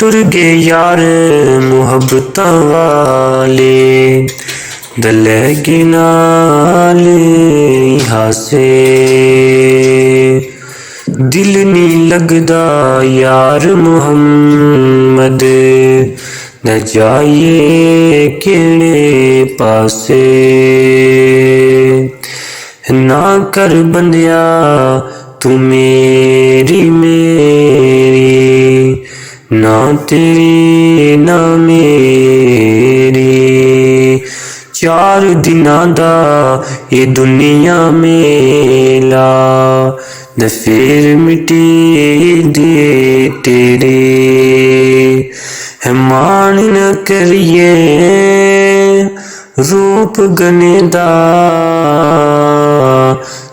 तुर गए यार मुहब्बतां वाले दलेगी नाल हासे दिल नी लगदा यार मुहम्मद न जाइए केड़े पासे ना कर बंदिया तू मेरी ना तेरी ना मेरी चार दिनां दा ये दुनिया मेला न फिर मिटी दे तेरे है मान न करिए रूप गने दा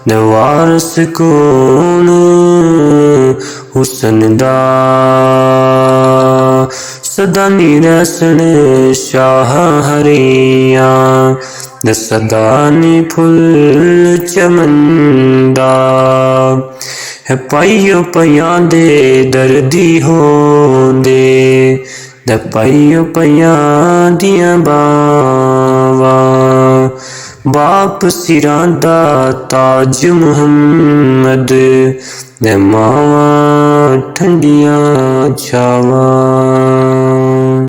न वारस कौन हुसन दा सदा नी रैसन शाह हरिया न सदा नी फुल चमंदा है पाइयो पयां दे दर्दी होंदे न पाइयो पयां दियां बावां बाप सिरां दा ताज मुहम्मद न मावां ठंडियां छावां।